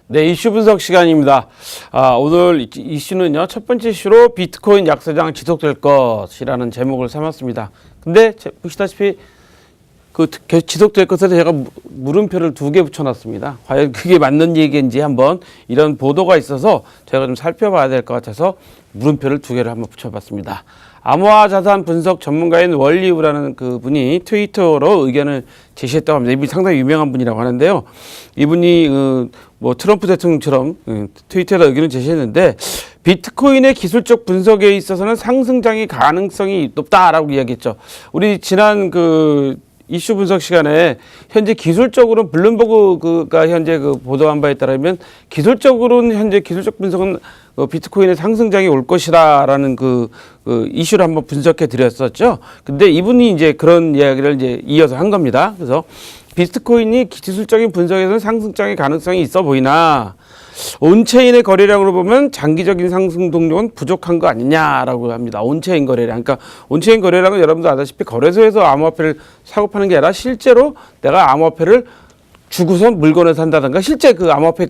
네, 이슈 분석 시간입니다. 오늘 이슈는요, 첫 번째 이슈로 비트코인 약세장 지속될 것이라는 제목을 삼았습니다. 근데 보시다시피 지속될 것에 제가 물음표를 2개 붙여놨습니다. 과연 그게 맞는 얘기인지 한번 이런 보도가 있어서 제가 좀 살펴봐야 될 것 같아서 물음표를 2개를 한번 붙여봤습니다. 암호화 자산 분석 전문가인 월리우라는 그 분이 트위터로 의견을 제시했다고 합니다. 이분이 상당히 유명한 분이라고 하는데요. 이분이 트럼프 대통령처럼 트위터에다 의견을 제시했는데 비트코인의 기술적 분석에 있어서는 상승장의 가능성이 높다라고 이야기했죠. 우리 지난 이슈 분석 시간에 현재 기술적으로 블룸버그가 현재 보도한 바에 따르면 기술적으로는 현재 기술적 분석은 비트코인의 상승장이 올 것이라는 이슈를 한번 분석해 드렸었죠. 근데 이분이 이제 그런 이야기를 이제 이어서 한 겁니다. 그래서 비트코인이 기술적인 분석에서는 상승장의 가능성이 있어 보이나 온체인의 거래량으로 보면 장기적인 상승 동력은 부족한 거 아니냐라고 합니다. 온체인 거래량. 그러니까 온체인 거래량은 여러분도 아다시피 거래소에서 암호화폐를 사고 파는 게 아니라 실제로 내가 암호화폐를 주고서 물건을 산다든가 실제 암호화폐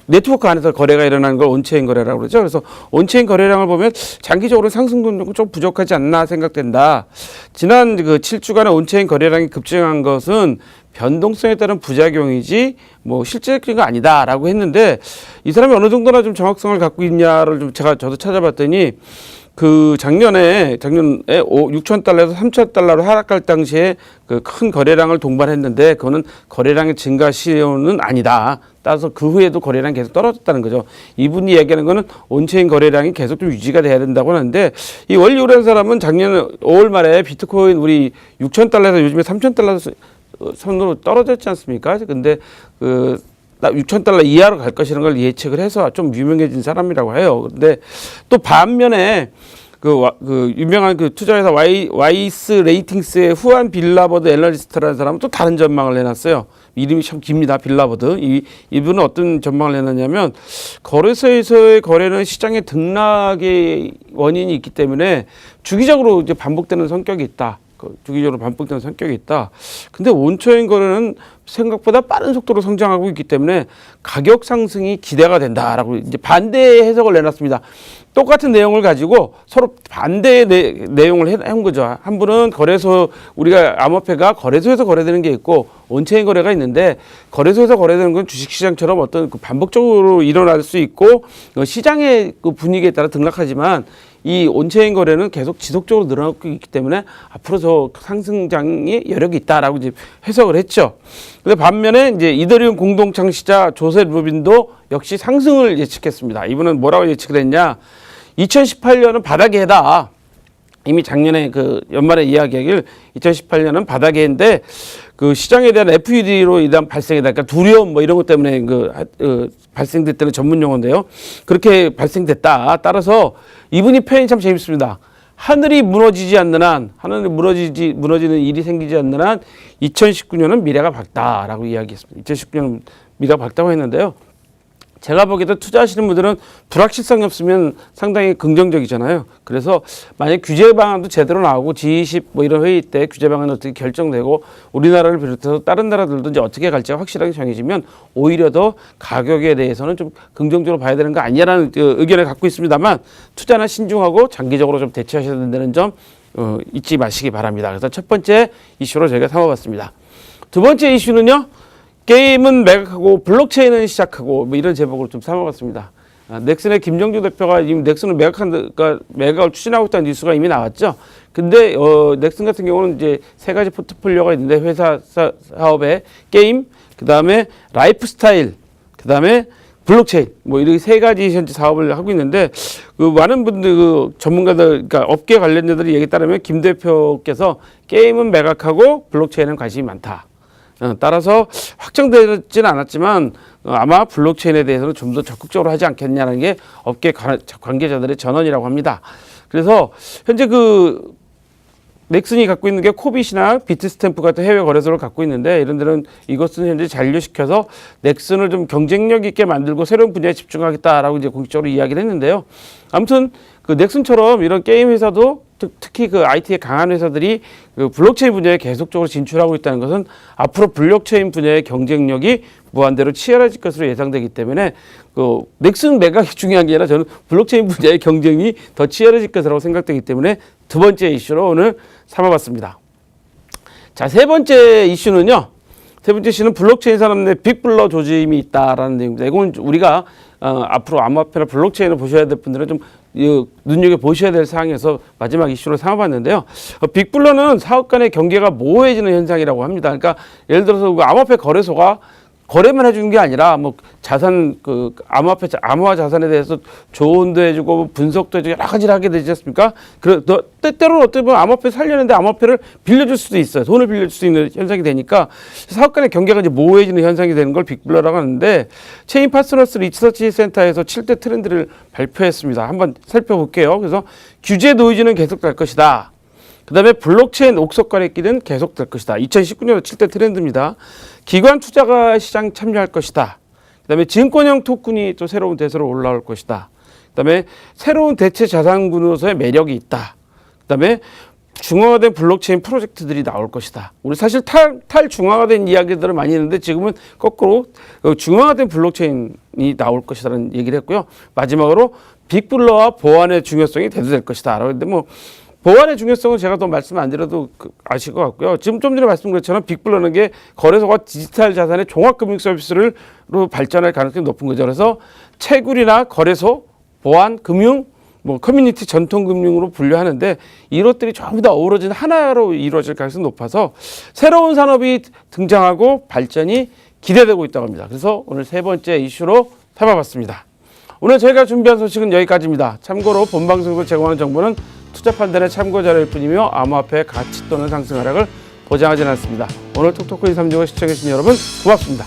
네트워크 안에서 거래가 일어나는 걸 온체인 거래라고 그러죠. 그래서 온체인 거래량을 보면 장기적으로 상승 동력은 좀 부족하지 않나 생각된다. 지난 7주간의 온체인 거래량이 급증한 것은 변동성에 따른 부작용이지 실질적인 거 아니다라고 했는데 이 사람이 어느 정도나 좀 정확성을 갖고 있냐를 저도 찾아봤더니 작년에 6,000달러에서 3,000달러로 하락할 당시에 큰 거래량을 동반했는데 그거는 거래량의 증가 시효는 아니다. 따라서 그 후에도 거래량이 계속 떨어졌다는 거죠. 이분이 얘기하는 거는 온체인 거래량이 계속 좀 유지가 돼야 된다고 하는데 이 월리우라는 사람은 작년 5월 말에 비트코인 우리 6,000달러에서 요즘에 3,000달러 선으로 떨어졌지 않습니까? 근데 6,000달러 이하로 갈 것이라는 걸 예측을 해서 좀 유명해진 사람이라고 해요. 근데 또 반면에 유명한 투자회사 와이스 레이팅스의 후안 빌라버드 애널리스트라는 사람은 또 다른 전망을 내놨어요. 이름이 참 깁니다. 빌라버드. 이분은 어떤 전망을 내놨냐면 거래소에서의 거래는 시장의 등락의 원인이 있기 때문에 주기적으로 이제 반복되는 성격이 있다. 주기적으로 반복되는 성격이 있다. 근데 온체인 거래는 생각보다 빠른 속도로 성장하고 있기 때문에 가격 상승이 기대가 된다라고 이제 반대의 해석을 내놨습니다. 똑같은 내용을 가지고 서로 반대의 내용을 한 거죠. 한 분은 우리가 암호화폐가 거래소에서 거래되는 게 있고 온체인 거래가 있는데 거래소에서 거래되는 건 주식시장처럼 어떤 반복적으로 일어날 수 있고 시장의 분위기에 따라 등락하지만 이 온체인 거래는 계속 지속적으로 늘어나고 있기 때문에 앞으로 저 상승장의 여력이 있다라고 이제 해석을 했죠. 근데 반면에 이제 이더리움 공동 창시자 조셉 루빈도 역시 상승을 예측했습니다. 이분은 뭐라고 예측을 했냐? 2018년은 바닥의 해다. 이미 작년에 연말에 이야기하길 2018년은 바닥의 해인데 시장에 대한 FUD로 일단 발생이다. 그러니까 두려움 이런 것 때문에 발생됐다는 전문 용어인데요. 그렇게 발생됐다. 따라서 이분이 표현이 참 재밌습니다. 하늘이 무너지지 않는 한, 무너지는 일이 생기지 않는 한 2019년은 미래가 밝다라고 이야기했습니다. 2019년은 미래가 밝다고 했는데요. 제가 보기에도 투자하시는 분들은 불확실성이 없으면 상당히 긍정적이잖아요. 그래서 만약 규제 방안도 제대로 나오고 G20 이런 회의 때 규제 방안이 어떻게 결정되고 우리나라를 비롯해서 다른 나라들도 이제 어떻게 갈지가 확실하게 정해지면 오히려 더 가격에 대해서는 좀 긍정적으로 봐야 되는 거 아니냐라는 의견을 갖고 있습니다만 투자는 신중하고 장기적으로 좀 대처하셔야 된다는 점 잊지 마시기 바랍니다. 그래서 첫 번째 이슈로 저희가 삼아봤습니다. 두 번째 이슈는요. 게임은 매각하고 블록체인은 시작하고 이런 제목을 좀 삼아봤습니다. 넥슨의 김정주 대표가 지금 넥슨을 매각을 추진하고 있다는 뉴스가 이미 나왔죠. 근데 넥슨 같은 경우는 이제 3가지 포트폴리오가 있는데 회사 사업에 게임, 그다음에 라이프스타일, 그다음에 블록체인 이렇게 3가지 현재 사업을 하고 있는데 많은 분들 전문가들 그러니까 업계 관련자들이 얘기에 따르면 김 대표께서 게임은 매각하고 블록체인은 관심이 많다. 따라서 확정되지는 않았지만 아마 블록체인에 대해서는 좀 더 적극적으로 하지 않겠냐는 게 업계 관계자들의 전언이라고 합니다. 그래서 현재 넥슨이 갖고 있는 게 코빗이나 비트스탬프 같은 해외 거래소를 갖고 있는데 이런 데는 이것은 현재 잔류시켜서 넥슨을 좀 경쟁력 있게 만들고 새로운 분야에 집중하겠다라고 이제 공식적으로 이야기를 했는데요. 아무튼 그 넥슨처럼 이런 게임 회사도 특히 그 IT에 강한 회사들이 그 블록체인 분야에 계속적으로 진출하고 있다는 것은 앞으로 블록체인 분야의 경쟁력이 무한대로 치열해질 것으로 예상되기 때문에 그 넥슨 매각이 중요한 게 아니라 저는 블록체인 분야의 경쟁이 더 치열해질 것이라고 생각되기 때문에 두 번째 이슈로 오늘 삼아봤습니다. 자, 세 번째 이슈는요. 세 번째 이슈는 블록체인 산업 내 빅블러 조짐이 있다라는 내용입니다. 이건 우리가 앞으로 암호화폐나 블록체인을 보셔야 될 분들은 좀 눈여겨보셔야 될 사항에서 마지막 이슈로 삼아봤는데요. 빅블러는 사업 간의 경계가 모호해지는 현상이라고 합니다. 그러니까 예를 들어서 그 암호화폐 거래소가 거래만 해주는 게 아니라 뭐 자산 그 암호화 자산에 대해서 조언도 해주고 분석도 해주고 여러 가지를 하게 되지 않습니까? 때때로는 어떻게 보면 암호화폐 살려는데 암호화폐를 빌려줄 수도 있어요. 돈을 빌려줄 수 있는 현상이 되니까 사업 간의 경계가 이제 모호해지는 현상이 되는 걸 빅블러라고 하는데 체인 파트너스 리서치 센터에서 7대 트렌드를 발표했습니다. 한번 살펴볼게요. 그래서 규제 노이즈는 계속될 것이다. 그 다음에 블록체인 옥석 거래기는 계속될 것이다. 2019년 7대 트렌드입니다. 기관 투자가 시장 참여할 것이다. 그 다음에 증권형 토큰이 또 새로운 대세로 올라올 것이다. 그 다음에 새로운 대체 자산 군요소의 매력이 있다. 그 다음에 중앙화된 블록체인 프로젝트들이 나올 것이다. 우리 사실 탈중앙화된 이야기들을 많이 했는데 지금은 거꾸로 중앙화된 블록체인이 나올 것이라는 얘기를 했고요. 마지막으로 빅블러와 보안의 중요성이 대두될 것이다. 그런데 뭐 보안의 중요성은 제가 더 말씀 안 드려도 아실 것 같고요. 지금 좀 전에 말씀드린 것처럼 빅블러는 게 거래소가 디지털 자산의 종합금융 서비스로 발전할 가능성이 높은 거죠. 그래서 채굴이나 거래소, 보안, 금융, 뭐 커뮤니티 전통금융으로 분류하는데 이것들이 전부 다 어우러진 하나로 이루어질 가능성이 높아서 새로운 산업이 등장하고 발전이 기대되고 있다고 합니다. 그래서 오늘 세 번째 이슈로 삼아봤습니다. 오늘 저희가 준비한 소식은 여기까지입니다. 참고로 본방송에서 제공하는 정보는 투자 판단의 참고 자료일 뿐이며 암호화폐의 가치 또는 상승 하락을 보장하지는 않습니다. 오늘 톡톡코인 365 시청해주신 여러분 고맙습니다.